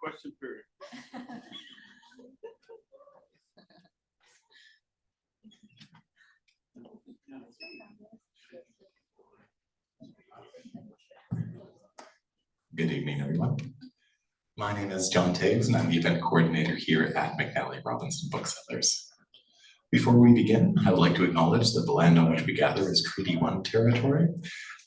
Question period. Good evening, everyone. My name is John Taves, and I'm the event coordinator here at McNally Robinson Booksellers. Before we begin, I would like to acknowledge that the land on which we gather is Treaty 1 territory.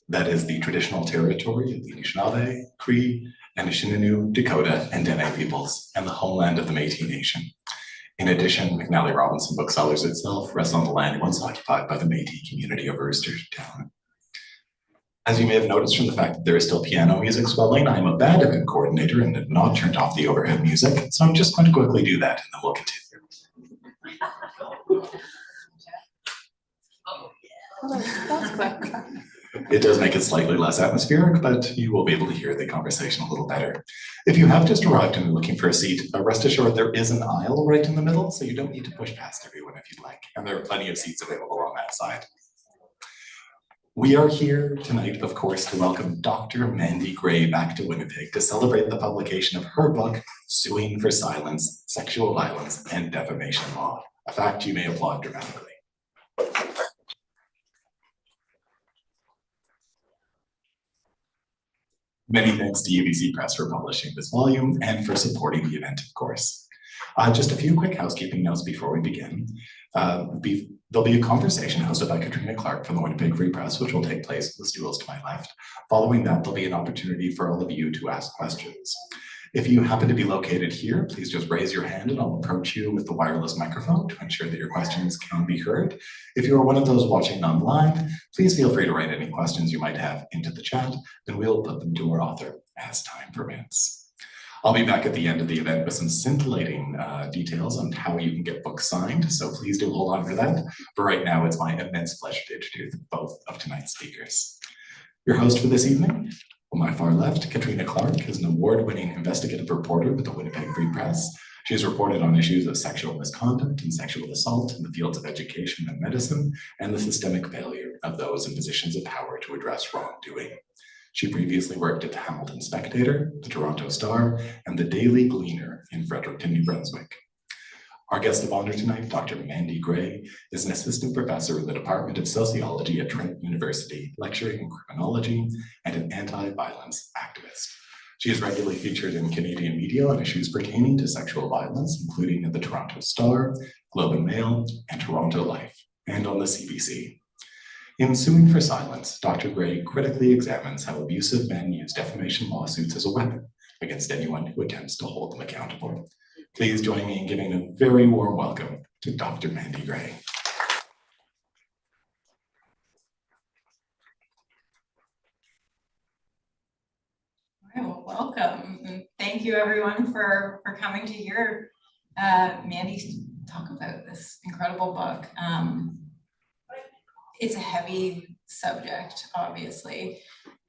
That is the traditional territory of the Anishinaabe, Cree, Anishinaabe, Dakota, and Dene peoples, and the homeland of the Métis Nation. In addition, McNally Robinson Booksellers itself rests on the land once occupied by the Métis community of Town. As you may have noticed from the fact that there is still piano music swelling, I am a bad event coordinator and have not turned off the overhead music, so I'm just going to quickly do that and then we'll continue. That's quick. It does make it slightly less atmospheric, but you will be able to hear the conversation a little better. If you have just arrived and are looking for a seat, rest assured there is an aisle right in the middle, so you don't need to push past everyone if you'd like, and there are plenty of seats available on that side. We are here tonight, of course, to welcome Dr. Mandi Gray back to Winnipeg to celebrate the publication of her book, Suing for Silence, Sexual Violence and Defamation Law, a fact you may applaud dramatically. Many thanks to UBC Press for publishing this volume and for supporting the event, of course. Just a few quick housekeeping notes before we begin. There'll be a conversation hosted by Katrina Clarke from the Winnipeg Free Press, which will take place in the stools to my left. Following that, there'll be an opportunity for all of you to ask questions. If you happen to be located here, please just raise your hand and I'll approach you with the wireless microphone to ensure that your questions can be heard. If you are one of those watching online, please feel free to write any questions you might have into the chat, and we'll put them to our author as time permits. I'll be back at the end of the event with some scintillating details on how you can get books signed, so please do hold on for that. But right now, it's my immense pleasure to introduce both of tonight's speakers. Your host for this evening, on my far left, Katrina Clarke is an award-winning investigative reporter with the Winnipeg Free Press. She has reported on issues of sexual misconduct and sexual assault in the fields of education and medicine, and the systemic failure of those in positions of power to address wrongdoing. She previously worked at the Hamilton Spectator, the Toronto Star, and the Daily Gleaner in Fredericton, New Brunswick. Our guest of honor tonight, Dr. Mandi Gray, is an assistant professor in the Department of Sociology at Trent University, lecturing in criminology and an anti-violence activist. She is regularly featured in Canadian media on issues pertaining to sexual violence, including at the Toronto Star, Globe and Mail, and Toronto Life, and on the CBC. In Suing for Silence, Dr. Gray critically examines how abusive men use defamation lawsuits as a weapon against anyone who attempts to hold them accountable. Please join me in giving a very warm welcome to Dr. Mandi Gray. All right, well, welcome. And thank you everyone for coming to hear Mandi talk about this incredible book. It's a heavy subject, obviously,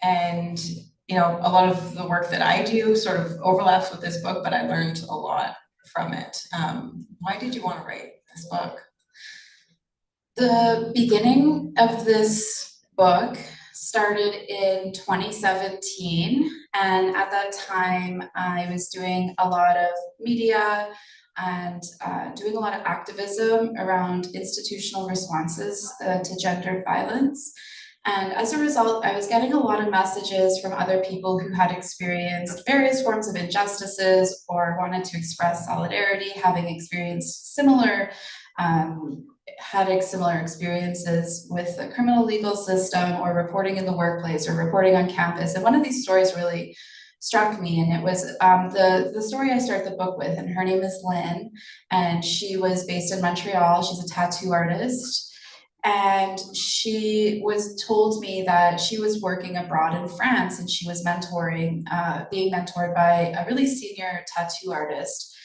and you know, a lot of the work that I do sort of overlaps with this book, but I learned a lot from it. Why did you want to write this book? The beginning of this book started in 2017, and at that time I was doing a lot of media and doing a lot of activism around institutional responses to gendered violence. And as a result, I was getting a lot of messages from other people who had experienced various forms of injustices or wanted to express solidarity, having experienced similar experiences with the criminal legal system or reporting in the workplace or reporting on campus. And one of these stories really struck me, and it was the story I start the book with, and her name is Lynn, and she was based in Montreal. She's a tattoo artist, and she told me that she was working abroad in France, and she was being mentored by a really senior tattoo artist,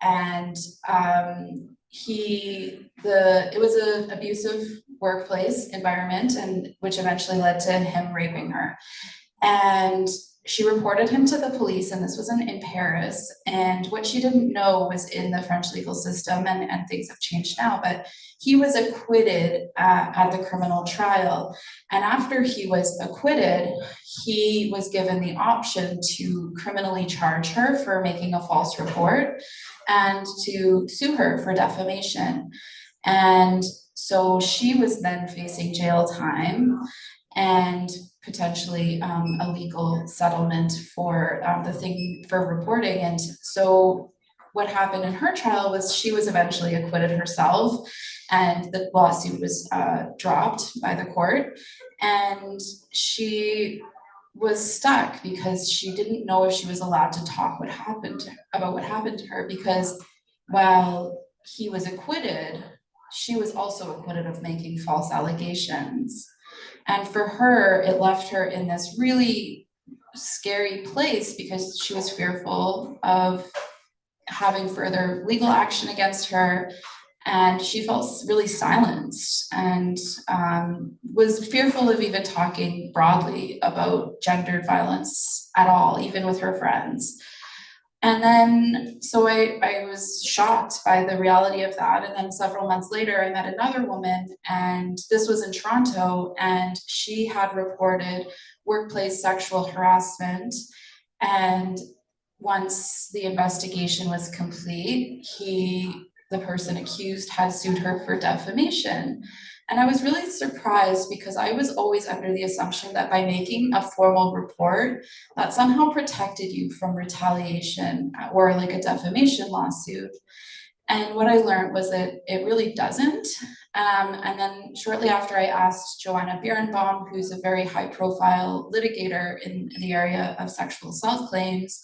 and it was an abusive workplace environment, and which eventually led to him raping her. And she reported him to the police, and this was in Paris. And what she didn't know was in the French legal system, and things have changed now, but he was acquitted at the criminal trial. And after he was acquitted, he was given the option to criminally charge her for making a false report and to sue her for defamation. And so she was then facing jail time and potentially a legal settlement for the thing for reporting. And so what happened in her trial was she was eventually acquitted herself, and the lawsuit was dropped by the court. And she was stuck because she didn't know if she was allowed to talk about what happened to her, because while he was acquitted, she was also acquitted of making false allegations. And for her, it left her in this really scary place because she was fearful of having further legal action against her. And she felt really silenced and was fearful of even talking broadly about gendered violence at all, even with her friends. And then, so I was shocked by the reality of that. And then several months later, I met another woman, and this was in Toronto, and she had reported workplace sexual harassment. And once the investigation was complete, the person accused had sued her for defamation. And I was really surprised because I was always under the assumption that by making a formal report, that somehow protected you from retaliation or like a defamation lawsuit. And what I learned was that it really doesn't. And then shortly after, I asked Joanna Birnbaum, who's a very high profile litigator in the area of sexual assault claims,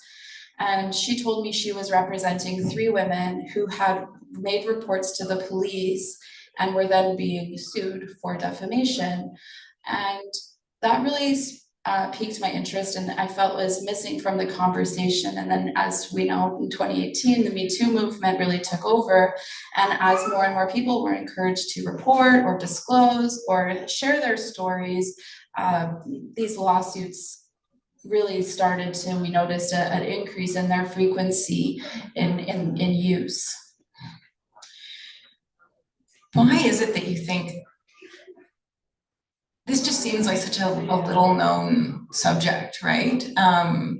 and she told me she was representing 3 women who had made reports to the police and were then being sued for defamation. And that really piqued my interest, and I felt was missing from the conversation. And then, as we know, in 2018, the Me Too movement really took over. And as more and more people were encouraged to report or disclose or share their stories, these lawsuits really started to, we noticed an increase in their frequency in use. Why is it that you think this just seems like such a little known subject, right? And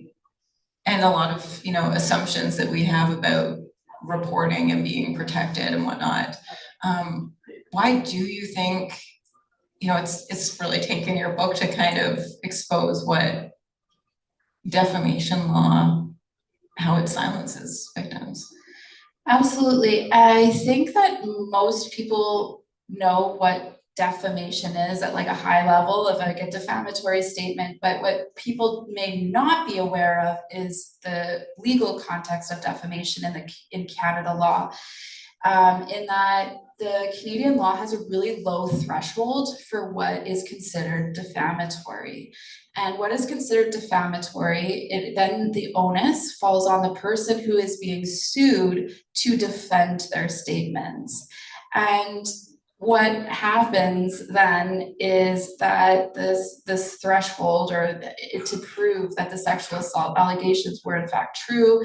a lot of, assumptions that we have about reporting and being protected and whatnot. Why do you think, it's really taken your book to kind of expose what defamation law, how it silences victims? Absolutely. I think that most people know what defamation is at like a high level of like a defamatory statement, but what people may not be aware of is the legal context of defamation in Canada law. In that the Canadian law has a really low threshold for what is considered defamatory. And what is considered defamatory, then the onus falls on the person who is being sued to defend their statements. And what happens then is that this threshold, or to prove that the sexual assault allegations were in fact true,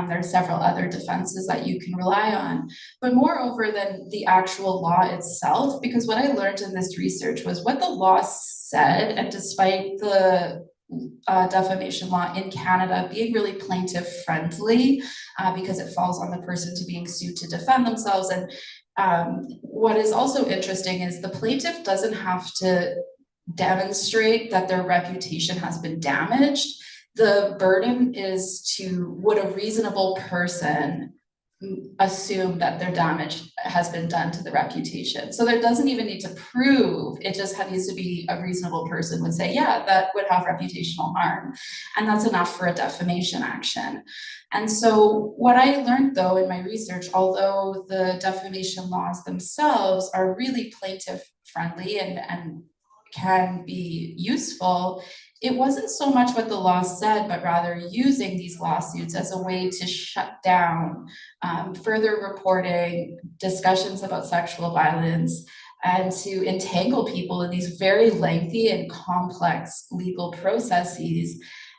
there are several other defenses that you can rely on. But moreover than the actual law itself, because what I learned in this research was what the law said, and despite the defamation law in Canada being really plaintiff friendly, because it falls on the person to being sued to defend themselves. And what is also interesting is the plaintiff doesn't have to demonstrate that their reputation has been damaged. The burden is would a reasonable person assume that their damage has been done to the reputation. So there doesn't even need to prove, it just needs to be a reasonable person would say, yeah, that would have reputational harm. And that's enough for a defamation action. And so what I learned though in my research, although the defamation laws themselves are really plaintiff friendly and can be useful, it wasn't so much what the law said, but rather using these lawsuits as a way to shut down further reporting, discussions about sexual violence, and to entangle people in these very lengthy and complex legal processes.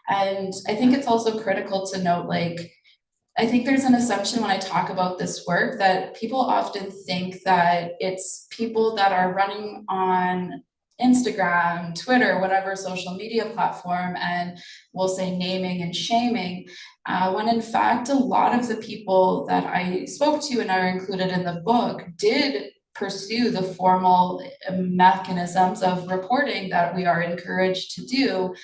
And I think it's also critical to note, like, I think there's an assumption when I talk about this work that people often think that it's people that are running on Instagram, Twitter, whatever social media platform, and we'll say naming and shaming, when in fact a lot of the people that I spoke to and are included in the book did pursue the formal mechanisms of reporting that we are encouraged to do.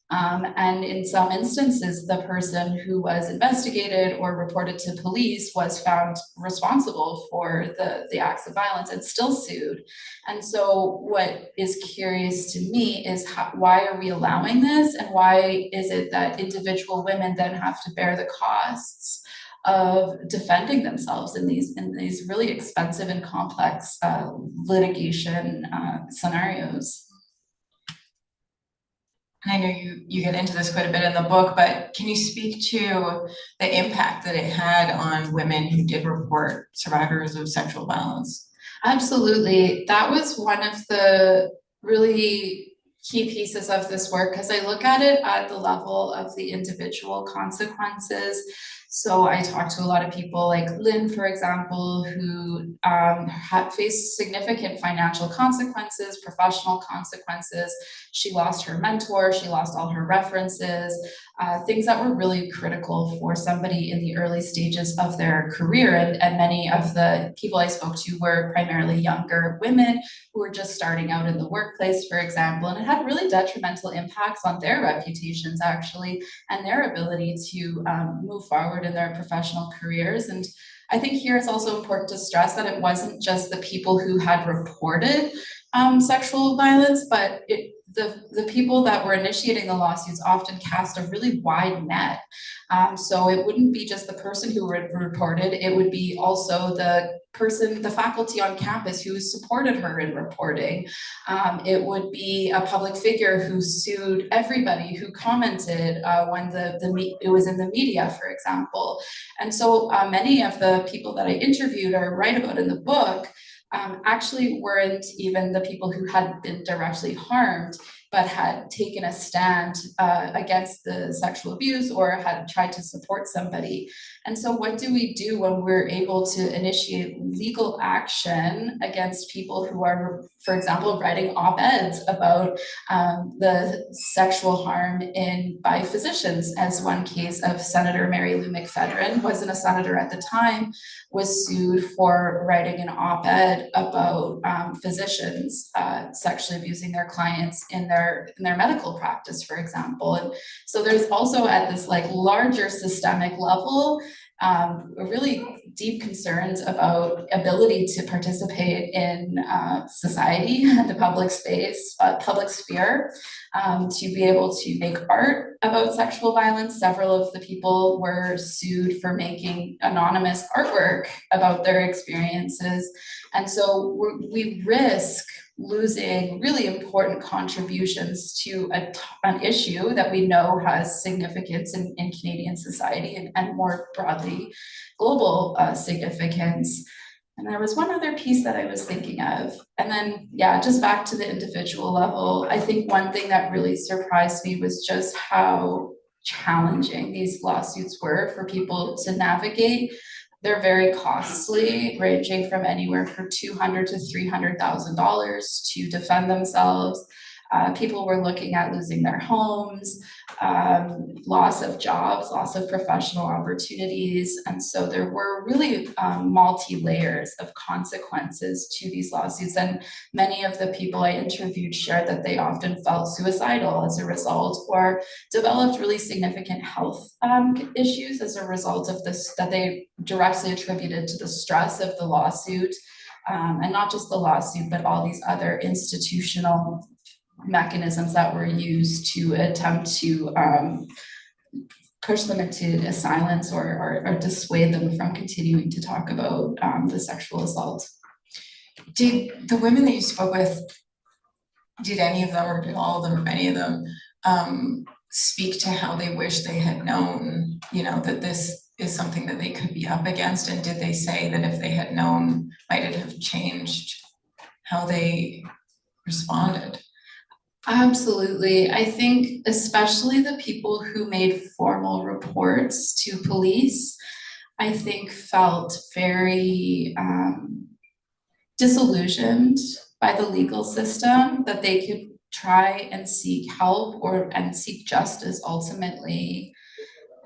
And in some instances, the person who was investigated or reported to police was found responsible for the acts of violence and still sued. And so what is curious to me is why are we allowing this, and why is it that individual women then have to bear the costs of defending themselves in these really expensive and complex litigation scenarios? And I know you get into this quite a bit in the book, but can you speak to the impact that it had on women who did report survivors of sexual violence? Absolutely. That was one of the really key pieces of this work, because I look at it at the level of the individual consequences. So I talked to a lot of people like Lynn, for example, who had faced significant financial consequences, professional consequences. She lost her mentor, she lost all her references, things that were really critical for somebody in the early stages of their career. And many of the people I spoke to were primarily younger women who were just starting out in the workplace, for example, and it had really detrimental impacts on their reputations, actually, and their ability to move forward in their professional careers. And I think here it's also important to stress that it wasn't just the people who had reported sexual violence, but the people that were initiating the lawsuits often cast a really wide net. So it wouldn't be just the person who reported, it would be also the faculty on campus who supported her in reporting. It would be a public figure who sued everybody who commented when it was in the media, for example. And so many of the people that I interviewed or write about in the book actually weren't even the people who had been directly harmed, but had taken a stand against the sexual abuse or had tried to support somebody. And so what do we do when we're able to initiate legal action against people who are, for example, writing op-eds about the sexual harm by physicians, as one case of Senator Mary Lou McPhedran, wasn't a senator at the time, was sued for writing an op-ed about physicians sexually abusing their clients in their medical practice, for example. And so there's also at this like larger systemic level really deep concerns about ability to participate in society, the public space, public sphere, to be able to make art about sexual violence. Several of the people were sued for making anonymous artwork about their experiences. And so we risk losing really important contributions to an issue that we know has significance in Canadian society and more broadly global significance. And there was one other piece that I was thinking of. And then, yeah, just back to the individual level, I think one thing that really surprised me was just how challenging these lawsuits were for people to navigate. They're very costly, ranging from anywhere from $200,000 to $300,000 to defend themselves. People were looking at losing their homes, loss of jobs, loss of professional opportunities. And so there were really multi-layers of consequences to these lawsuits. And many of the people I interviewed shared that they often felt suicidal as a result, or developed really significant health issues as a result of this, that they directly attributed to the stress of the lawsuit. And not just the lawsuit, but all these other institutional mechanisms that were used to attempt to push them into silence or dissuade them from continuing to talk about the sexual assault. Did the women that you spoke with, did any of them, or did all of them, or many of them, speak to how they wish they had known, that this is something that they could be up against? And did they say that if they had known, might it have changed how they responded? Absolutely. I think especially the people who made formal reports to police, I think felt very disillusioned by the legal system, that they could try and seek help and seek justice ultimately,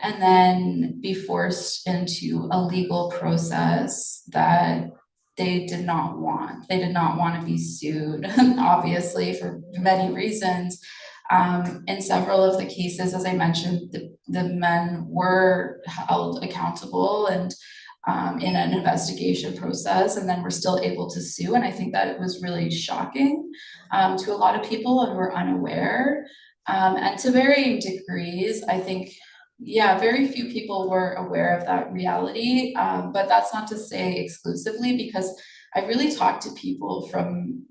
and then be forced into a legal process that they did not want. They did not want to be sued, obviously, for many reasons. In several of the cases, as I mentioned, the men were held accountable and in an investigation process, and then were still able to sue. And I think that it was really shocking to a lot of people who were unaware. And to varying degrees, I think, yeah, very few people were aware of that reality, but that's not to say exclusively, because I really talked to people from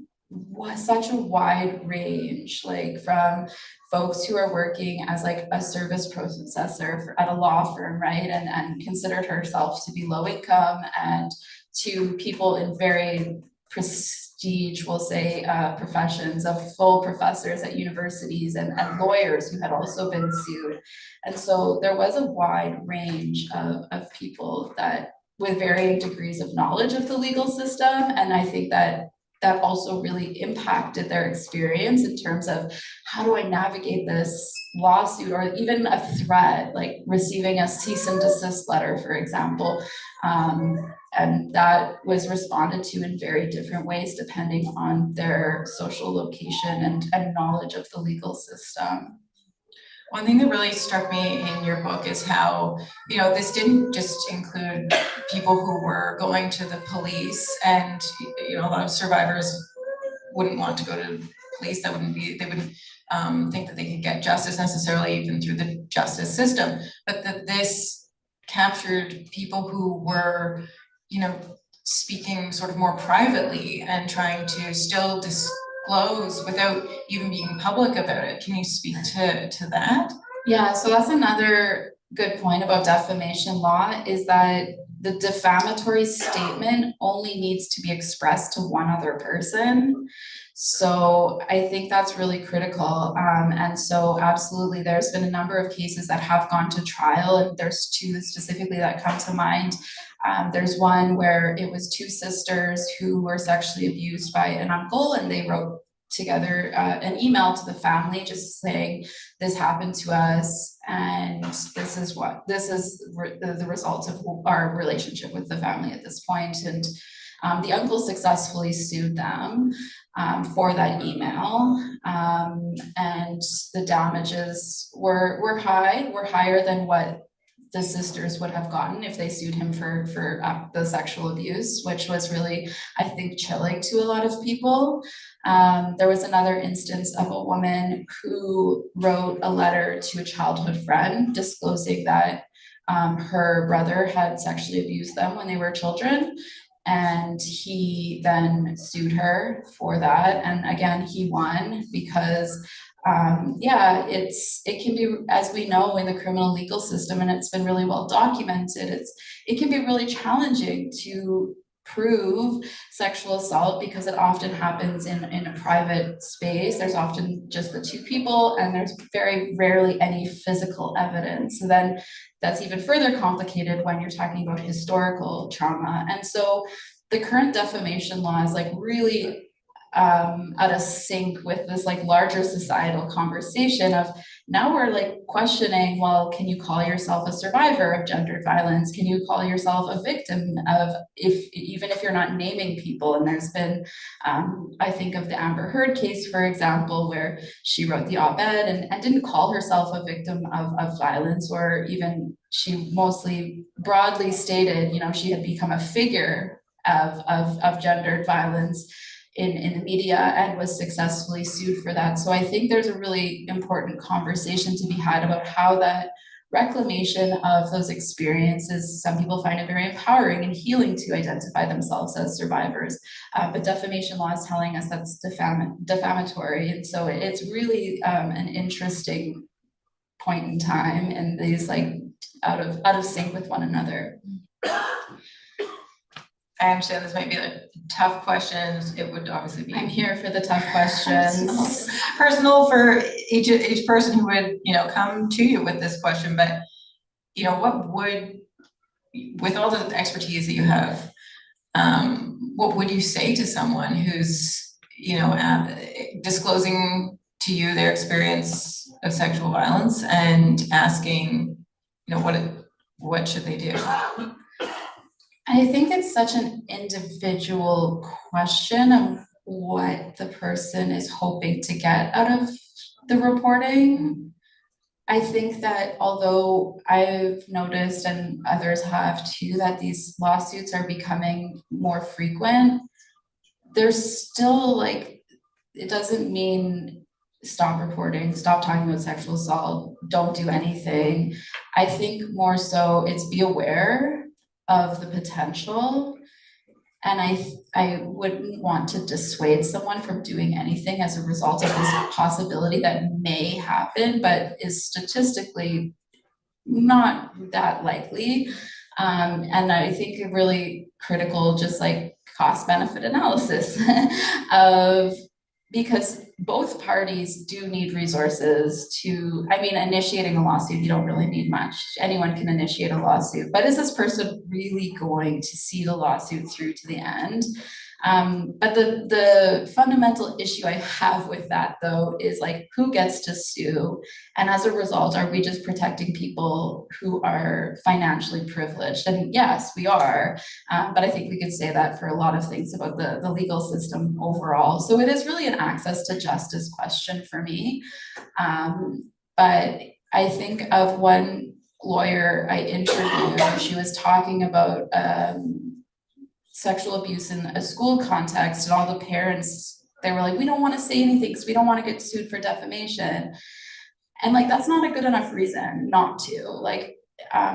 such a wide range, like from folks who are working as like a service processor at a law firm, right, and considered herself to be low income, and to people in very prestige, we'll say, professions, of full professors at universities, and lawyers who had also been sued. And so there was a wide range of people that with varying degrees of knowledge of the legal system. And I think that that also really impacted their experience in terms of, how do I navigate this lawsuit, or even a threat, like receiving a cease and desist letter, for example. And that was responded to in very different ways depending on their social location and knowledge of the legal system. One thing that really struck me in your book is how, this didn't just include people who were going to the police, and, a lot of survivors wouldn't want to go to the police. They wouldn't think that they could get justice necessarily even through the justice system, but that this captured people who were, speaking sort of more privately and trying to still disclose without even being public about it. Can you speak to that? Yeah, so that's another good point about defamation law, is that the defamatory statement only needs to be expressed to one other person. So I think that's really critical. And so absolutely, there's been a number of cases that have gone to trial, and there's two specifically that come to mind. There's one where it was two sisters who were sexually abused by an uncle, and they wrote together an email to the family just saying, this happened to us, and this is the result of our relationship with the family at this point. And the uncle successfully sued them for that email, and the damages were higher than what the sisters would have gotten if they sued him for the sexual abuse, which was really, I think, chilling to a lot of people. There was another instance of a woman who wrote a letter to a childhood friend disclosing that her brother had sexually abused them when they were children. And he then sued her for that. And again, he won, because it can be, as we know in the criminal legal system, and it's been really well documented, it can be really challenging to prove sexual assault, because it often happens in a private space. There's often just the two people, and there's very rarely any physical evidence. So then that's even further complicated when you're talking about historical trauma. And so the current defamation law is like really out of sync with this like larger societal conversation of, now we're like questioning, well, can you call yourself a survivor of gendered violence? Can you call yourself a victim of, even if you're not naming people? And there's been, I think of the Amber Heard case, for example, where she wrote the op-ed and didn't call herself a victim of violence, or even she mostly broadly stated, she had become a figure of gendered violence in the media, and was successfully sued for that. So I think there's a really important conversation to be had about how that reclamation of those experiences, some people find it very empowering and healing to identify themselves as survivors, but defamation law is telling us that's defamatory. And so it's really an interesting point in time, and these like out of sync with one another. I understand this might be a tough question. It would obviously be I'm here for the tough questions. personal for each person who would, come to you with this question. But, what would, with all the expertise that you have, what would you say to someone who's, disclosing to you their experience of sexual violence and asking, what should they do? I think it's such an individual question of what the person is hoping to get out of the reporting. I think that although I've noticed, and others have too, that these lawsuits are becoming more frequent, there's still it doesn't mean stop reporting, stop talking about sexual assault, don't do anything. I think more so it's be aware of the potential. And I wouldn't want to dissuade someone from doing anything as a result of this possibility that may happen, but is statistically not that likely. And I think a really critical, just cost benefit analysis of, because both parties do need resources to, initiating a lawsuit, you don't really need much. Anyone can initiate a lawsuit, but is this person really going to see the lawsuit through to the end? But the fundamental issue I have with that though is who gets to sue? And as a result, are we just protecting people who are financially privileged? And yes, we are, but I think we could say that for a lot of things about the legal system overall. So it is really an access to justice question for me. But I think of one lawyer I interviewed, she was talking about sexual abuse in a school context, and all the parents, they were like, we don't want to say anything because we don't want to get sued for defamation. And that's not a good enough reason not to.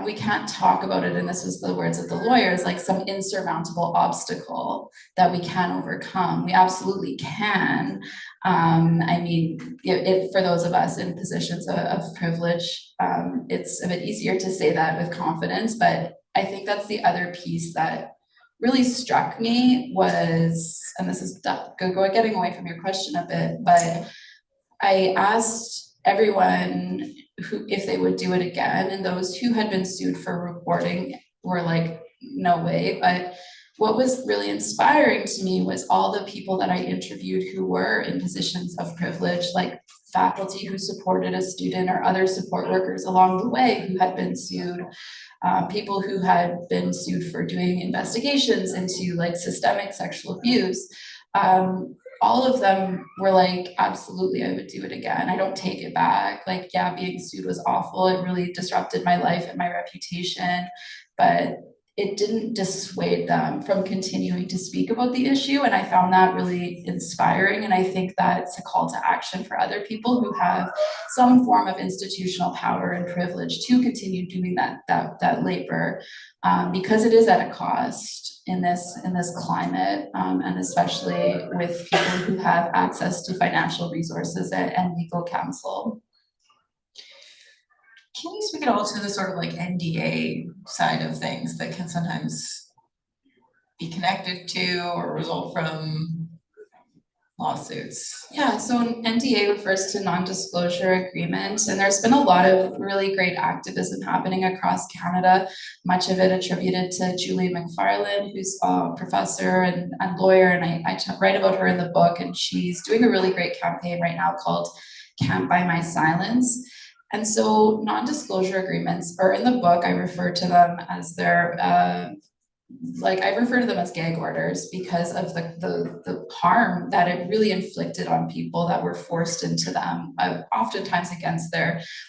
We can't talk about it, and this was the words of the lawyers, some insurmountable obstacle that we can overcome. We absolutely can. For those of us in positions of privilege, it's a bit easier to say that with confidence, but I think that's the other piece that really struck me was, and this is getting away from your question a bit, but I asked everyone if they would do it again, and those who had been sued for reporting were like, no way. But what was really inspiring to me was all the people that I interviewed who were in positions of privilege, like faculty who supported a student or other support workers along the way who had been sued, people who had been sued for doing investigations into systemic sexual abuse. All of them were like, absolutely, I would do it again. I don't take it back. Yeah, being sued was awful. It really disrupted my life and my reputation, but it didn't dissuade them from continuing to speak about the issue. And I found that really inspiring. And I think that's a call to action for other people who have some form of institutional power and privilege to continue doing that labor, because it is at a cost in this climate, and especially with people who have access to financial resources and legal counsel. Can you speak at all to the sort of NDA side of things that can sometimes be connected to or result from lawsuits? Yeah, so an NDA refers to non-disclosure agreement, and there's been a lot of really great activism happening across Canada, much of it attributed to Julie McFarlane, who's a professor and lawyer, and I write about her in the book, and she's doing a really great campaign right now called Can't Buy My Silence. And so non-disclosure agreements, or in the book, I refer to them as I refer to them as gag orders because of the harm that it really inflicted on people that were forced into them, oftentimes against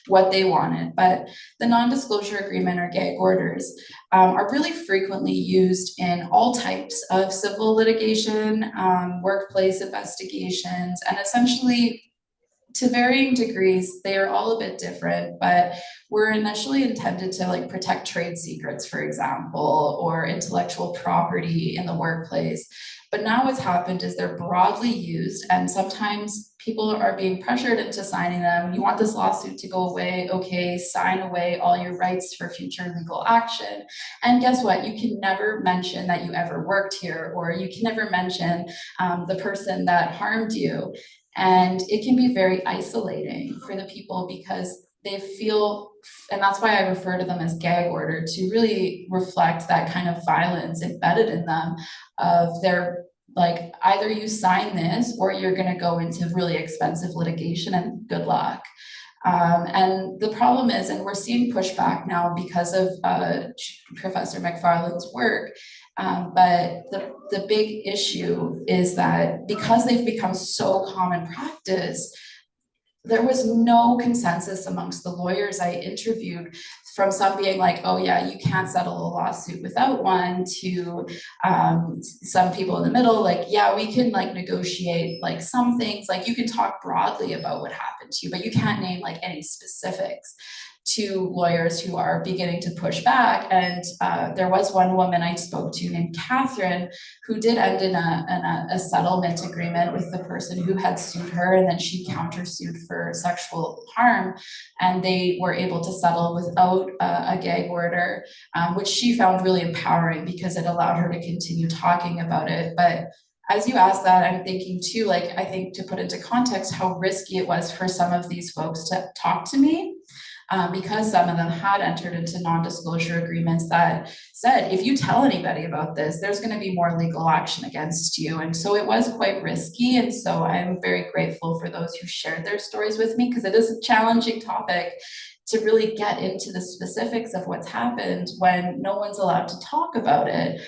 what they wanted. But the non-disclosure agreement or gag orders are really frequently used in all types of civil litigation, workplace investigations, and essentially to varying degrees, they are all a bit different, but were initially intended to like protect trade secrets, for example, or intellectual property in the workplace. But now what's happened is they're broadly used, and sometimes people are being pressured into signing them. You want this lawsuit to go away, okay, sign away all your rights for future legal action. And guess what? You can never mention that you ever worked here, or you can never mention the person that harmed you. And it can be very isolating for the people because they feel, and that's why I refer to them as gag order, to really reflect that kind of violence embedded in them of their, like, either you sign this or you're going to go into really expensive litigation and good luck. And the problem is, and we're seeing pushback now because of Professor McFarland's work, but the big issue is that because they've become so common practice, there was no consensus amongst the lawyers I interviewed, from some being like, oh yeah, you can't settle a lawsuit without one, to some people in the middle, like, yeah, we can like negotiate like some things, like you can talk broadly about what happened to you, but you can't name like any specifics, to lawyers who are beginning to push back. And there was one woman I spoke to named Catherine who did end in a settlement agreement with the person who had sued her, and then she countersued for sexual harm, and they were able to settle without a gag order, which she found really empowering because it allowed her to continue talking about it. But as you asked that, I'm thinking too, like, I think to put into context how risky it was for some of these folks to talk to me, because some of them had entered into non-disclosure agreements that said, if you tell anybody about this, there's going to be more legal action against you. And so it was quite risky. And so I'm very grateful for those who shared their stories with me, because it is a challenging topic to really get into the specifics of what's happened when no one's allowed to talk about it,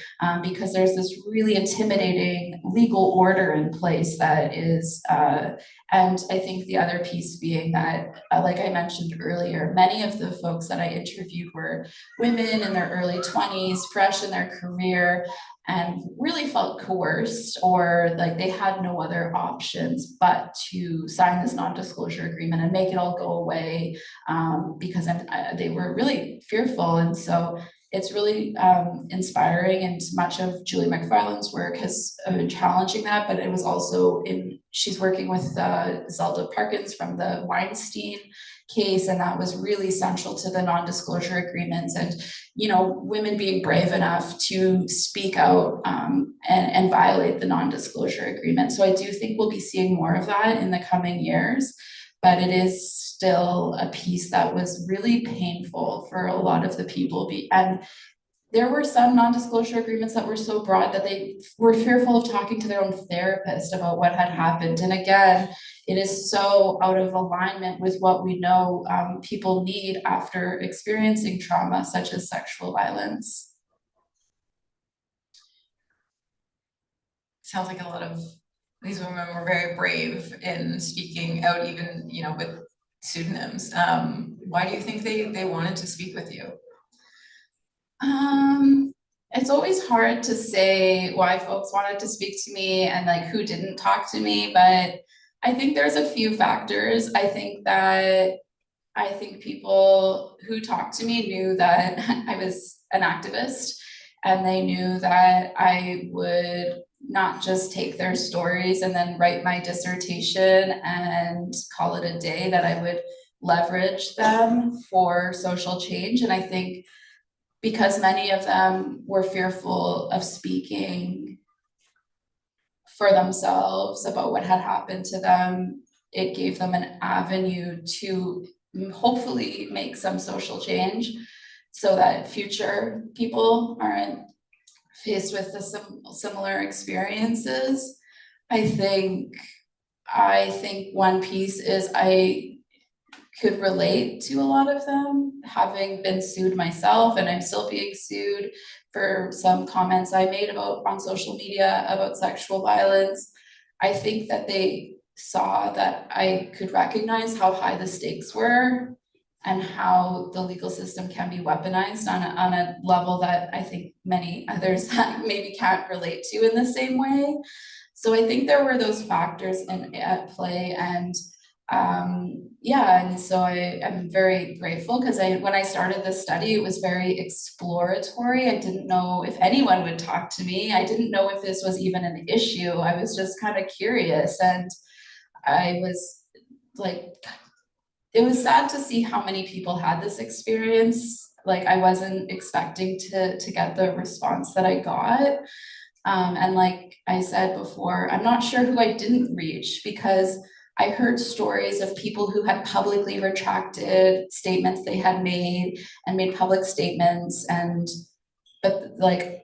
because there's this really intimidating legal order in place that is, and I think the other piece being that, like I mentioned earlier, many of the folks that I interviewed were women in their early 20s, fresh in their career, and really felt coerced, or like they had no other options but to sign this non-disclosure agreement and make it all go away, because they were really fearful. And so it's really inspiring, and much of Julie McFarland's work has been challenging that, but it was also she's working with Zelda Parkins from the Weinstein case, and that was really central to the non-disclosure agreements, and women being brave enough to speak out and violate the non-disclosure agreement. So I do think we'll be seeing more of that in the coming years, but it is still a piece that was really painful for a lot of the people. And there were some non-disclosure agreements that were so broad that they were fearful of talking to their own therapist about what had happened. And again, it is so out of alignment with what we know people need after experiencing trauma, such as sexual violence. Sounds like a lot of these women were very brave in speaking out, even, with pseudonyms. Why do you think they wanted to speak with you? It's always hard to say why folks wanted to speak to me and like who didn't talk to me, but I think there's a few factors. I think people who talked to me knew that I was an activist, and they knew that I would not just take their stories and then write my dissertation and call it a day, that I would leverage them for social change. And I think because many of them were fearful of speaking for themselves about what had happened to them, it gave them an avenue to hopefully make some social change so that future people aren't faced with the similar experiences. I think one piece is I could relate to a lot of them, having been sued myself, and I'm still being sued for some comments I made on social media about sexual violence. I think that they saw that I could recognize how high the stakes were and how the legal system can be weaponized on a level that I think many others maybe can't relate to in the same way. So I think there were those factors at play, and Yeah, and so I am very grateful because when I started this study, it was very exploratory. I didn't know if anyone would talk to me. I didn't know if this was even an issue. I was just kind of curious, and I was like, it was sad to see how many people had this experience. Like, I wasn't expecting to get the response that I got. And like I said before, I'm not sure who I didn't reach, because I heard stories of people who had publicly retracted statements they had made and made public statements, but like,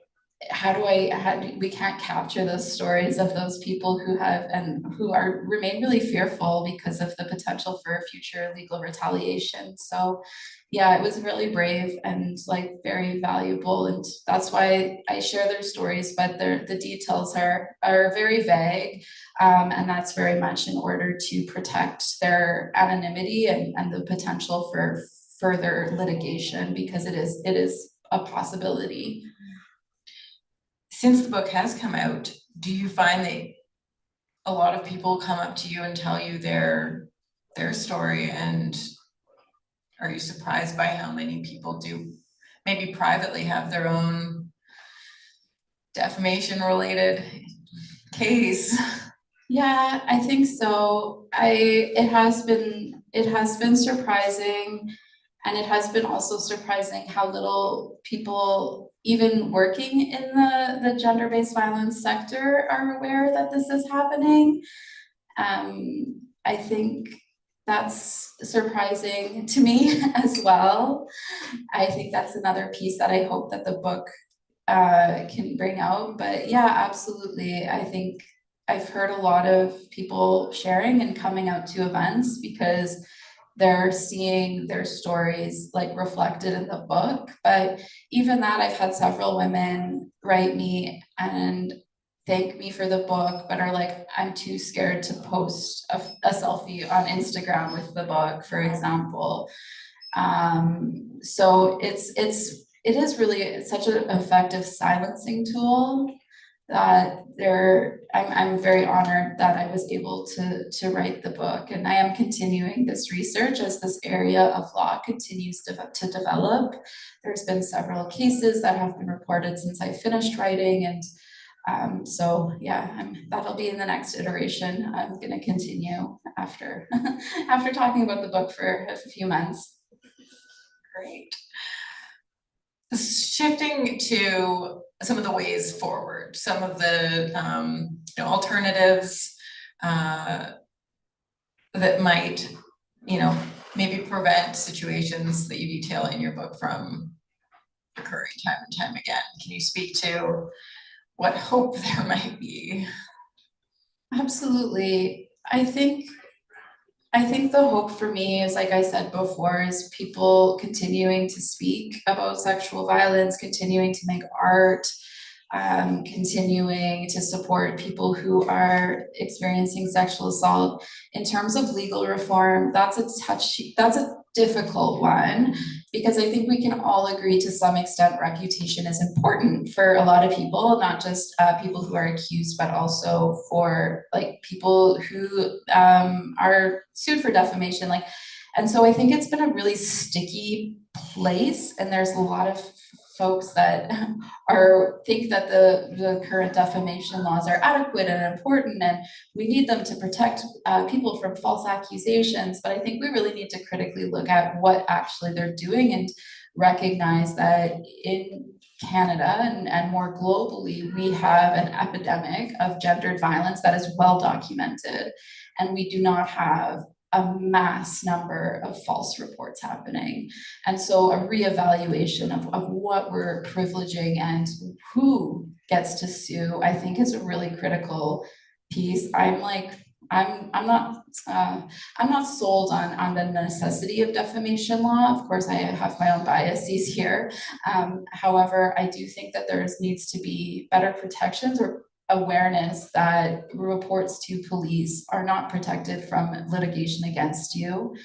we can't capture those stories of those people who have and who remain really fearful because of the potential for future legal retaliation. So yeah, it was really brave and like very valuable, and that's why I share their stories, but the details are very vague, and that's very much in order to protect their anonymity and the potential for further litigation, because it is a possibility. Since the book has come out, do you find that a lot of people come up to you and tell you their story, and are you surprised by how many people do maybe privately have their own defamation related case? Yeah, I think so. It has been surprising, and it has been also surprising how little people even working in the gender-based violence sector are aware that this is happening. I think that's surprising to me as well. I think that's another piece that I hope that the book can bring out. But yeah, absolutely. I think I've heard a lot of people sharing and coming out to events because they're seeing their stories like reflected in the book. But even that, I've had several women write me and thank me for the book, but are like, I'm too scared to post a selfie on Instagram with the book, for example. So it is really such an effective silencing tool that I'm very honored that I was able to write the book, and I am continuing this research as this area of law continues to develop. There's been several cases that have been reported since I finished writing, and so yeah, that'll be in the next iteration. I'm going to continue after after talking about the book for a few months. Great. Shifting to some of the ways forward, some of the alternatives that might, maybe prevent situations that you detail in your book from occurring time and time again. Can you speak to what hope there might be? Absolutely. I think the hope for me is, like I said before, is people continuing to speak about sexual violence, continuing to make art, continuing to support people who are experiencing sexual assault. In terms of legal reform, that's a difficult one, because I think we can all agree to some extent reputation is important for a lot of people, not just people who are accused, but also for like people who are sued for defamation. And so I think it's been a really sticky place, and there's a lot of folks that think that the current defamation laws are adequate and important, and we need them to protect people from false accusations. But I think we really need to critically look at what actually they're doing and recognize that in Canada and more globally, we have an epidemic of gendered violence that is well documented, and we do not have a mass number of false reports happening. And so a reevaluation of what we're privileging and who gets to sue, I think, is a really critical piece. I'm not sold on the necessity of defamation law. Of course, I have my own biases here. However, I do think that there needs to be better protections or awareness that reports to police are not protected from litigation against you.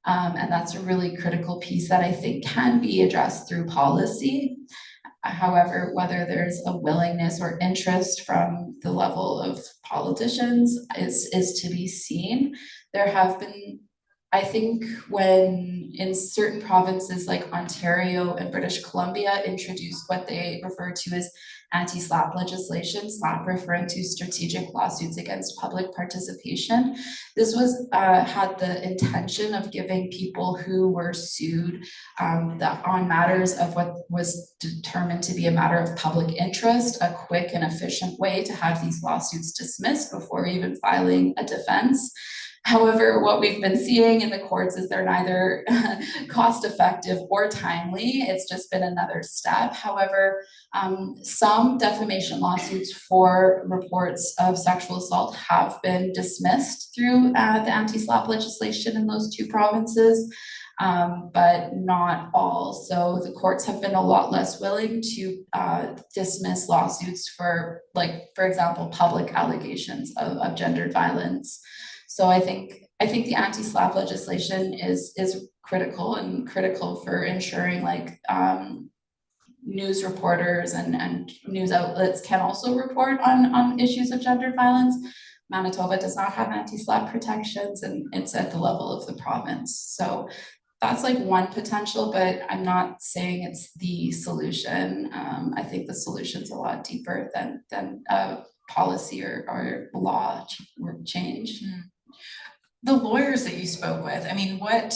And that's a really critical piece that I think can be addressed through policy. However, whether there's a willingness or interest from the level of politicians is to be seen. There have been, I think, when in certain provinces like Ontario and British Columbia introduced what they refer to as anti-SLAPP legislation, SLAPP referring to strategic lawsuits against public participation. This was had the intention of giving people who were sued on matters of what was determined to be a matter of public interest, a quick and efficient way to have these lawsuits dismissed before even filing a defense. However, what we've been seeing in the courts is they're neither cost effective or timely. It's just been another step. However, some defamation lawsuits for reports of sexual assault have been dismissed through the anti-SLAPP legislation in those two provinces, but not all. So the courts have been a lot less willing to dismiss lawsuits for, like, for example, public allegations of gendered violence. So I think the anti-SLAPP legislation is critical for ensuring like news reporters and news outlets can also report on issues of gendered violence. Manitoba does not have anti-SLAPP protections, and it's at the level of the province. So that's like one potential, but I'm not saying it's the solution. I think the solution's a lot deeper than policy or law change. The lawyers that you spoke with, I mean, what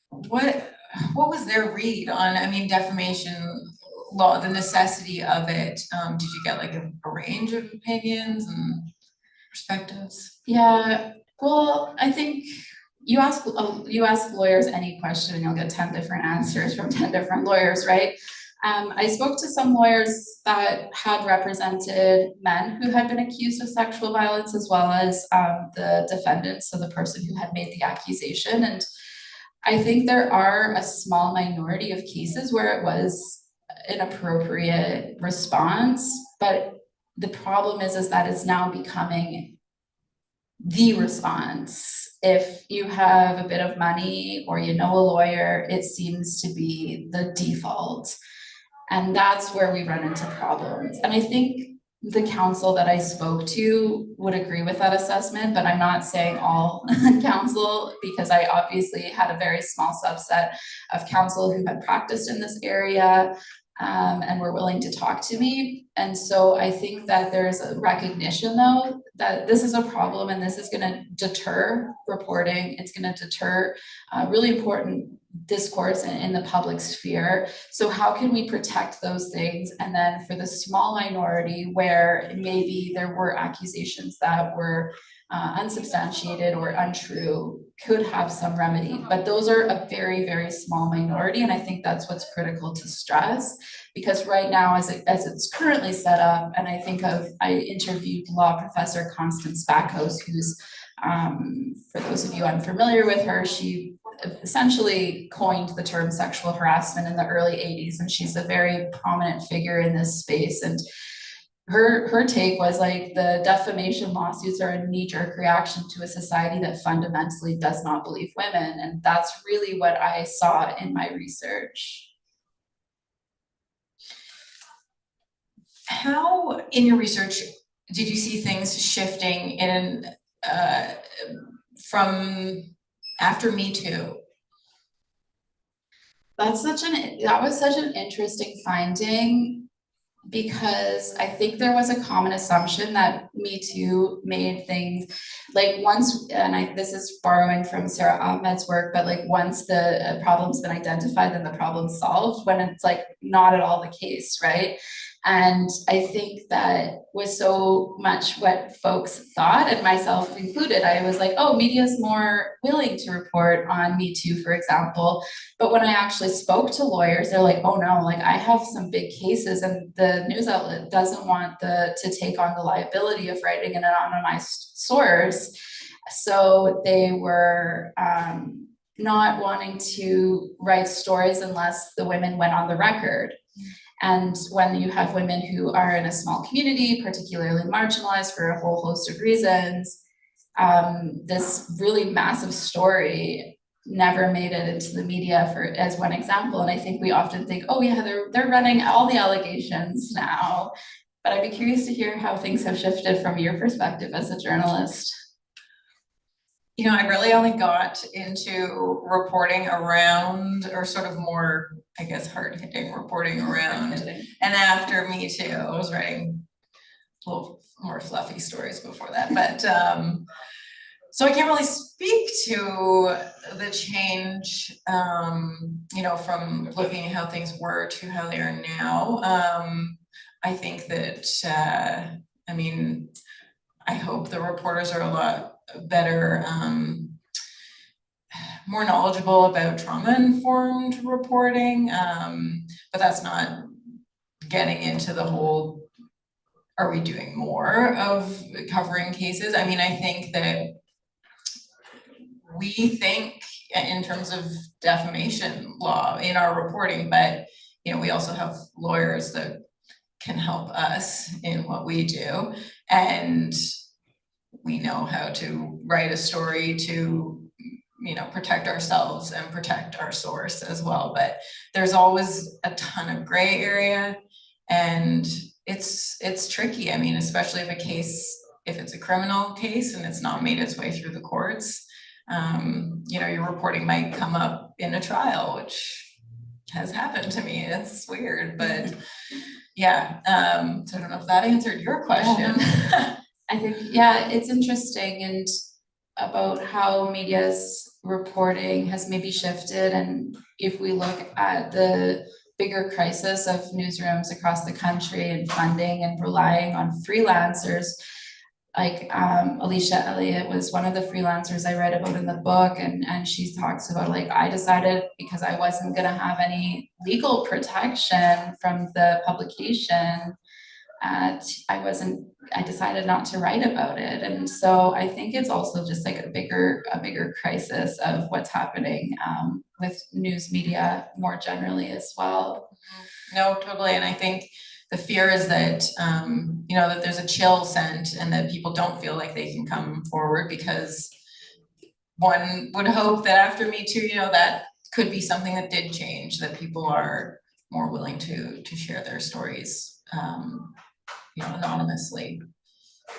was their read on, I mean, defamation law, the necessity of it? Did you get like a range of opinions and perspectives? Yeah, well, I think you ask lawyers any question and you'll get 10 different answers from 10 different lawyers, right? I spoke to some lawyers that had represented men who had been accused of sexual violence, as well as the defendant, so the person who had made the accusation. And I think there are a small minority of cases where it was an appropriate response, but the problem is that it's now becoming the response. If you have a bit of money or you know a lawyer, it seems to be the default. And that's where we run into problems. And I think the counsel that I spoke to would agree with that assessment, but I'm not saying all counsel, because I obviously had a very small subset of counsel who had practiced in this area and were willing to talk to me. And so I think that there's a recognition, though, that this is a problem and this is going to deter reporting. It's going to deter really important discourse in the public sphere. So how can we protect those things? And then for the small minority where maybe there were accusations that were unsubstantiated or untrue, could have some remedy. But those are a very, very small minority. And I think that's what's critical to stress, because right now, as it's currently set up, and I interviewed law professor Constance Backhouse, who's, for those of you unfamiliar with her, she essentially coined the term sexual harassment in the early 80s, and she's a very prominent figure in this space. And her take was like, the defamation lawsuits are a knee-jerk reaction to a society that fundamentally does not believe women. And that's really what I saw in my research. How, in your research, did you see things shifting in from after Me Too? That was such an interesting finding, because I think there was a common assumption that Me Too made things like once, and this is borrowing from Sarah Ahmed's work, but like once the problem's been identified, then the problem's solved, when it's like not at all the case, right? And I think that was so much what folks thought, and myself included. I was like, oh, media's more willing to report on Me Too, for example. But when I actually spoke to lawyers, they're like, oh no, like I have some big cases and the news outlet doesn't want to take on the liability of writing an anonymized source. So they were not wanting to write stories unless the women went on the record. And when you have women who are in a small community, particularly marginalized for a whole host of reasons, this really massive story never made it into the media for as one example. And I think we often think, oh yeah, they're running all the allegations now. But I'd be curious to hear how things have shifted from your perspective as a journalist. You know, I really only got into reporting around, or sort of more, I guess, hard-hitting reporting around. And after Me Too, I was writing a little more fluffy stories before that. But so I can't really speak to the change, you know, from looking at how things were to how they are now. I think that, I mean, I hope the reporters are a lot better, more knowledgeable about trauma-informed reporting, but that's not getting into the whole, are we doing more of covering cases? I mean, I think that we think in terms of defamation law in our reporting, but you know, we also have lawyers that can help us in what we do, and we know how to write a story to, you know, protect ourselves and protect our source as well. But there's always a ton of gray area, and it's tricky. I mean, especially if it's a criminal case and it's not made its way through the courts, you know, your reporting might come up in a trial, which has happened to me. It's weird, but yeah. So I don't know if that answered your question. Yeah. I think, yeah, it's interesting, and about how media's reporting has maybe shifted. And if we look at the bigger crisis of newsrooms across the country and funding and relying on freelancers, like Alicia Elliott was one of the freelancers I read about in the book, and she talks about, like, I decided because I wasn't gonna have any legal protection from the publication, I decided not to write about it. And so I think it's also just like a bigger crisis of what's happening with news media more generally as well. No, totally. And I think the fear is that, you know, that there's a chill sent and that people don't feel like they can come forward, because one would hope that after Me Too, you know, that could be something that did change, that people are more willing to share their stories, you know, anonymously.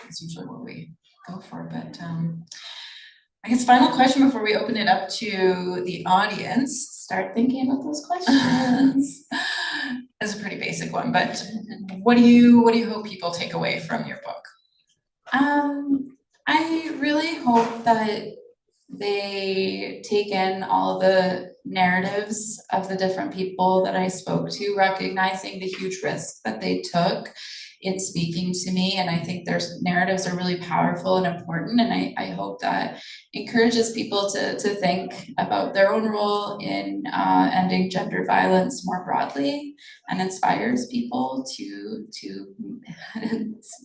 It's usually what we go for. But I guess final question before we open it up to the audience. Start thinking about those questions. It's a pretty basic one, but what do you hope people take away from your book? I really hope that they take in all the narratives of the different people that I spoke to, recognizing the huge risk that they took in speaking to me. And I think their narratives are really powerful and important. And I hope that encourages people to think about their own role in ending gender violence more broadly, and inspires people to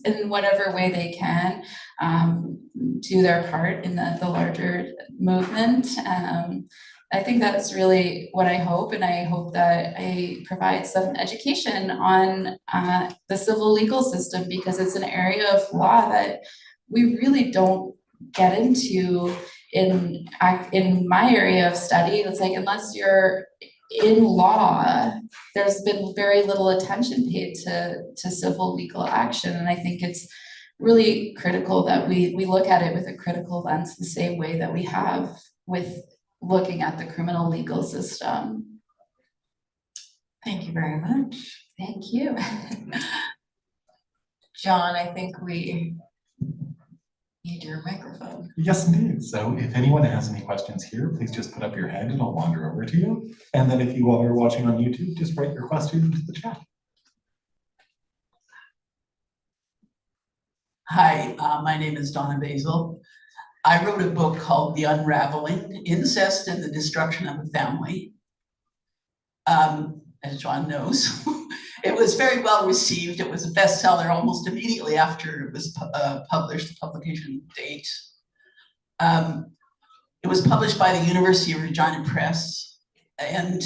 in whatever way they can, do their part in the larger movement. I think that's really what I hope, and I hope that I provide some education on the civil legal system, because it's an area of law that we really don't get into in my area of study. It's like, unless you're in law, there's been very little attention paid to civil legal action, and I think it's really critical that we look at it with a critical lens, the same way that we have with looking at the criminal legal system. Thank you very much. Thank you. John, I think we need your microphone. Yes, indeed. So if anyone has any questions here, please just put up your hand and I'll wander over to you. And then if you are watching on YouTube, just write your question into the chat. Hi, my name is Donna Basil. I wrote a book called The Unraveling: Incest and the Destruction of a Family. As John knows, it was very well received. It was a bestseller almost immediately after it was published, the publication date. It was published by the University of Regina Press, and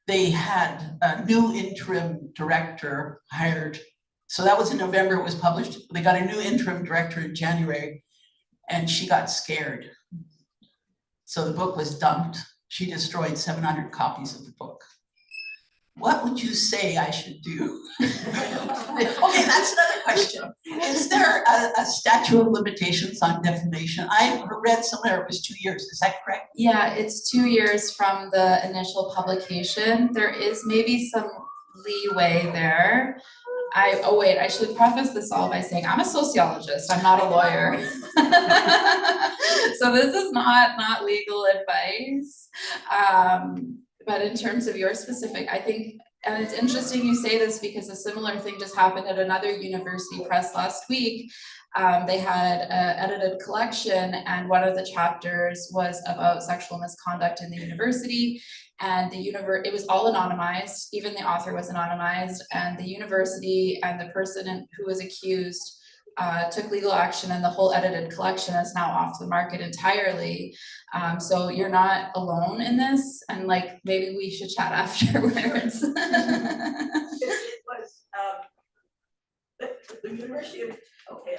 they had a new interim director hired. So that was in November, it was published. They got a new interim director in January, and she got scared. So the book was dumped. She destroyed 700 copies of the book. What would you say I should do? Okay, that's another question. Is there a statute of limitations on defamation? I read somewhere it was 2 years. Is that correct? Yeah, it's 2 years from the initial publication. There is maybe some leeway there. I should preface this all by saying I'm a sociologist, I'm not a lawyer. So this is not legal advice. But in terms of your specific, I think, and it's interesting you say this because a similar thing just happened at another university press last week. They had an edited collection, and one of the chapters was about sexual misconduct in the university. And it was all anonymized, even the author was anonymized, and the university and the person who was accused took legal action, and the whole edited collection is now off the market entirely. So you're not alone in this, and like maybe we should chat afterwards. It was the University of, okay.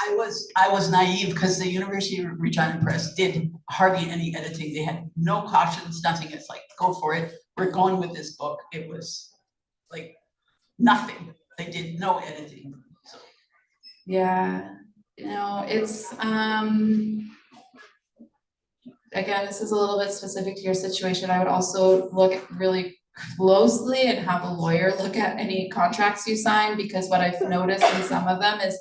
I was naive because the University of Regina Press did hardly any editing. They had no cautions, nothing. It's like, go for it. We're going with this book. It was like nothing. They did no editing. So. Yeah, it's again, this is a little bit specific to your situation. I would also look really closely and have a lawyer look at any contracts you sign, because what I've noticed in some of them is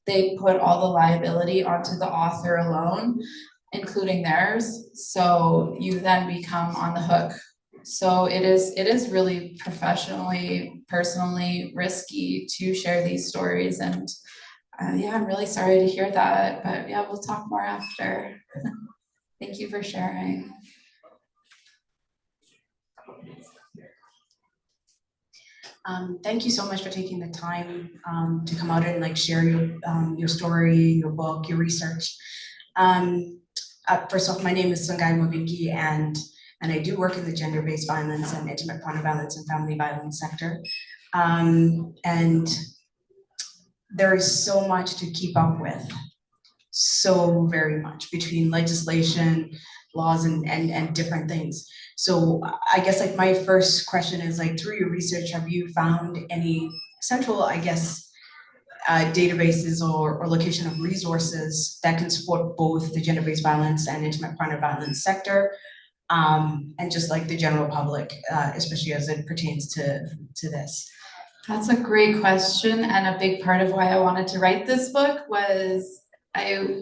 they put all the liability onto the author alone, including theirs. So you then become on the hook. So it is really professionally, personally risky to share these stories. And yeah, I'm really sorry to hear that, but yeah, we'll talk more after. Thank you for sharing. Thank you so much for taking the time to come out and like share your story, your book, your research. First off, my name is Sungai Mubingi, and I do work in the gender-based violence and intimate partner violence and family violence sector. And there is so much to keep up with, so very much, between legislation, laws, and different things. So I guess like my first question is like, through your research, have you found any central, I guess, databases or location of resources that can support both the gender-based violence and intimate partner violence sector, and just like the general public, especially as it pertains to this? That's a great question, and a big part of why I wanted to write this book was I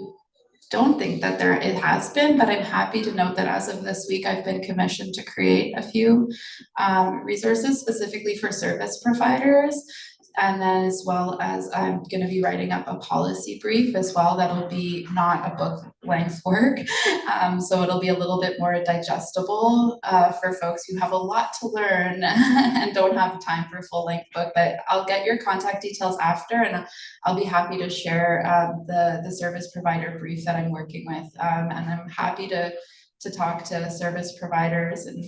don't think that it has been, but I'm happy to note that as of this week, I've been commissioned to create a few resources specifically for service providers. And then as well as I'm going to be writing up a policy brief as well. That'll be not a book length work. So it'll be a little bit more digestible for folks who have a lot to learn and don't have time for a full length book. But I'll get your contact details after, and I'll be happy to share the service provider brief that I'm working with. And I'm happy to talk to service providers and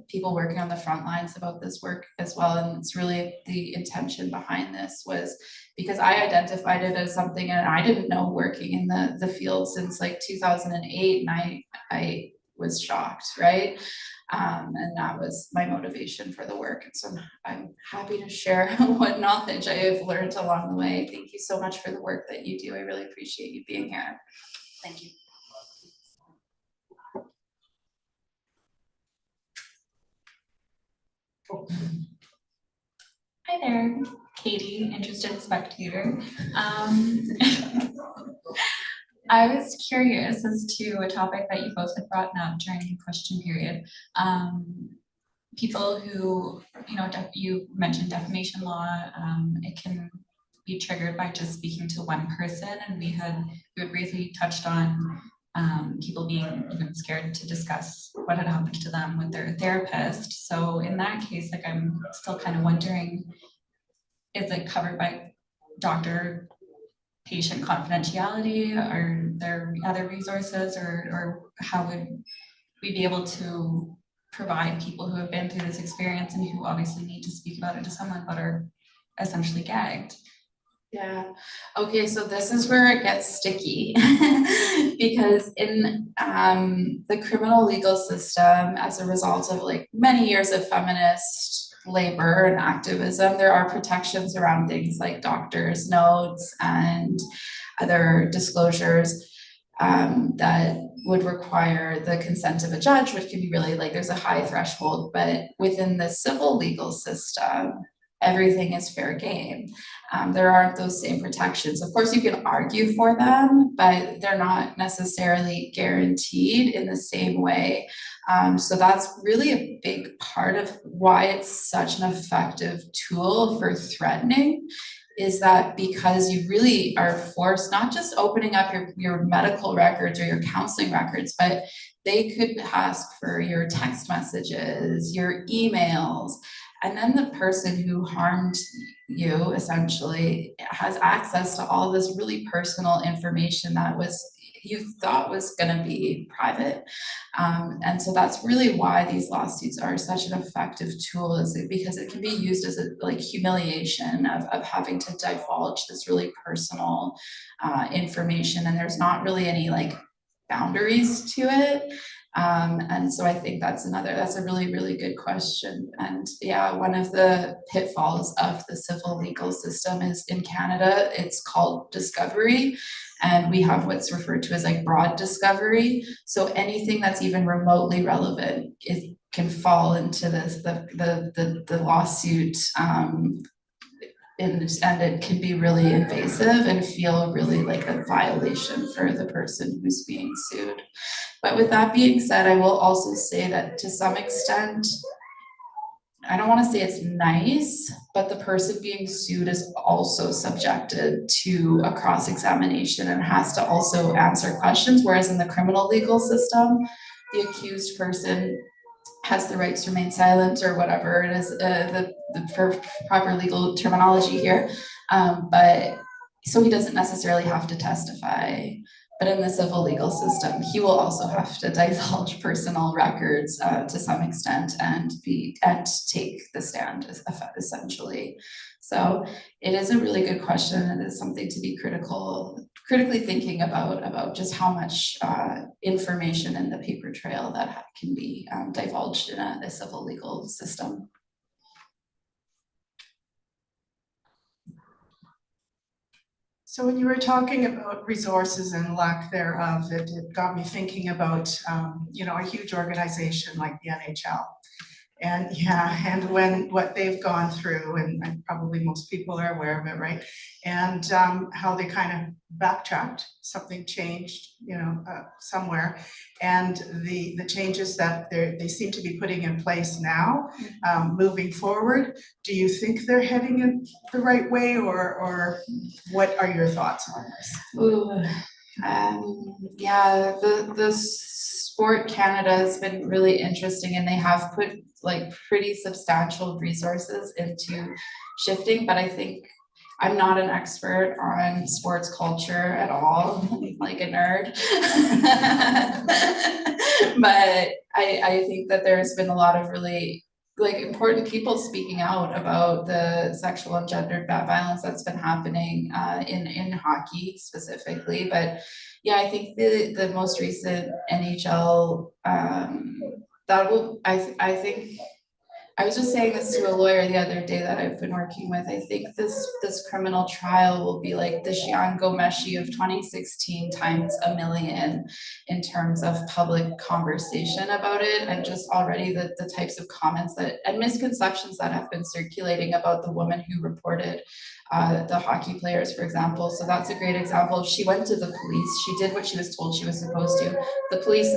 people working on the front lines about this work as well. And it's really the intention behind this was because I identified it as something, and I didn't know working in the field since like 2008, and I was shocked, right? And that was my motivation for the work. And so I'm happy to share what knowledge I have learned along the way. Thank you so much for the work that you do. I really appreciate you being here. Thank you. Hi there, Katie, interested spectator. I was curious as to a topic that you both had brought up during the question period. People who, you mentioned defamation law, it can be triggered by just speaking to one person, and we had briefly touched on people being even scared to discuss what had happened to them with their therapist. So in that case, like, I'm still kind of wondering, is it covered by doctor-patient confidentiality? Are there other resources, or how would we be able to provide people who have been through this experience and who obviously need to speak about it to someone but are essentially gagged? Yeah, okay, so this is where it gets sticky. Because in the criminal legal system, as a result of like many years of feminist labor and activism, there are protections around things like doctors' notes and other disclosures that would require the consent of a judge, which can be really like, there's a high threshold, but within the civil legal system, everything is fair game. There aren't those same protections. Of course, you can argue for them, but they're not necessarily guaranteed in the same way. So that's really a big part of why it's such an effective tool for threatening, is that because you really are forced, not just opening up your medical records or your counseling records, but they could ask for your text messages, your emails, and then the person who harmed you essentially has access to all this really personal information that you thought was going to be private. And so that's really why these lawsuits are such an effective tool, is because it can be used as a like humiliation of having to divulge this really personal information, and there's not really any like boundaries to it. And so I think that's a really, really good question. And yeah, one of the pitfalls of the civil legal system is in Canada, it's called discovery. And we have what's referred to as like broad discovery. So anything that's even remotely relevant, it can fall into this, the lawsuit, and it can be really invasive and feel really like a violation for the person who's being sued. But with that being said, I will also say that to some extent, I don't want to say it's nice, but the person being sued is also subjected to a cross-examination and has to also answer questions, whereas in the criminal legal system, the accused person has the right to remain silent, or whatever it is, the proper legal terminology here. But so he doesn't necessarily have to testify. But in the civil legal system, he will also have to divulge personal records to some extent and take the stand essentially. So it is a really good question, and it's something to be critically thinking about just how much information in the paper trail that can be divulged in a civil legal system. So when you were talking about resources and lack thereof, it got me thinking about, a huge organization like the NHL. And yeah, and what they've gone through, and probably most people are aware of it, right? And how they kind of backtracked, something changed, somewhere. And the changes that they seem to be putting in place now, moving forward, do you think they're heading in the right way, or what are your thoughts on this? Ooh, yeah, the Sport Canada has been really interesting, and they have put like pretty substantial resources into shifting, but I think I'm not an expert on sports culture at all, like a nerd. But I think that there's been a lot of really like important people speaking out about the sexual and gendered violence that's been happening in hockey specifically. But yeah, I think the most recent NHL I think I was just saying this to a lawyer the other day that I've been working with. I think this criminal trial will be like the Jian Ghomeshi of 2016 times a million in terms of public conversation about it, and just already the types of comments and misconceptions that have been circulating about the woman who reported the hockey players, for example. So that's a great example. She went to the police. She did what she was told she was supposed to. The police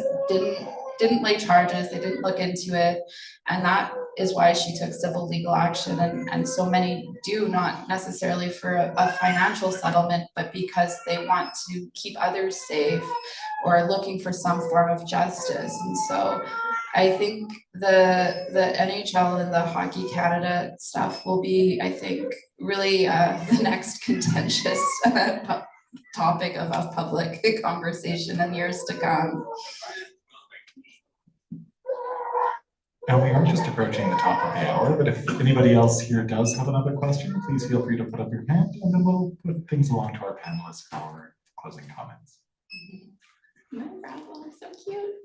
didn't lay charges. They didn't look into it. And that is why she took civil legal action. And so many do, not necessarily for a financial settlement, but because they want to keep others safe or are looking for some form of justice. And so I think the NHL and the Hockey Canada stuff will be, I think, really the next contentious topic of public conversation in years to come. And we are just approaching the top of the hour, but if anybody else here does have another question, please feel free to put up your hand and then we'll put things along to our panelists for our closing comments. No problem, so cute.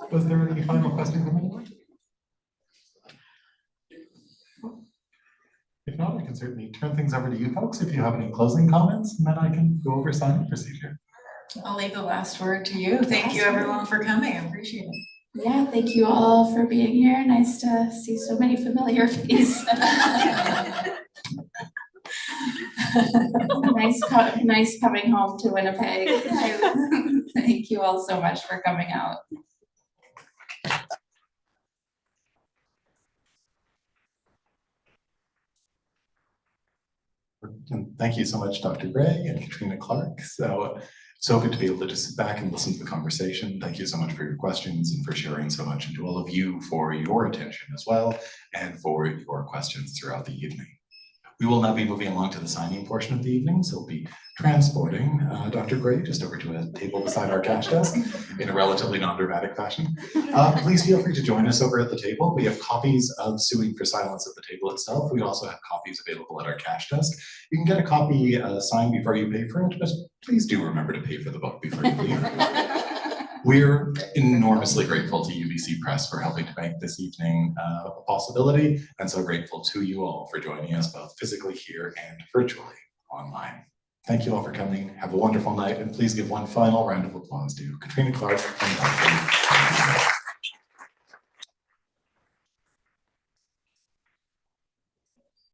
Was there any final questions from anyone? If not, I can certainly turn things over to you folks if you have any closing comments, and then I can go over signing procedure. I'll leave the last word to you. Thank you everyone for coming. I appreciate it. Yeah, thank you all for being here. Nice to see so many familiar faces. Nice coming home to Winnipeg. Thank you all so much for coming out. And thank you so much, Dr. Gray and Katrina Clarke. So good to be able to just sit back and listen to the conversation. Thank you so much for your questions and for sharing so much, and to all of you for your attention as well, and for your questions throughout the evening. We will now be moving along to the signing portion of the evening, so we'll be transporting Dr. Gray just over to a table beside our cash desk in a relatively non-dramatic fashion. Please feel free to join us over at the table. We have copies of Suing for Silence at the table itself. We also have copies available at our cash desk. You can get a copy signed before you pay for it, but please do remember to pay for the book before you leave. We're enormously grateful to UBC Press for helping to make this evening a possibility, and so grateful to you all for joining us both physically here and virtually online. Thank you all for coming. Have a wonderful night, and please give one final round of applause to Katrina Clarke and Dr.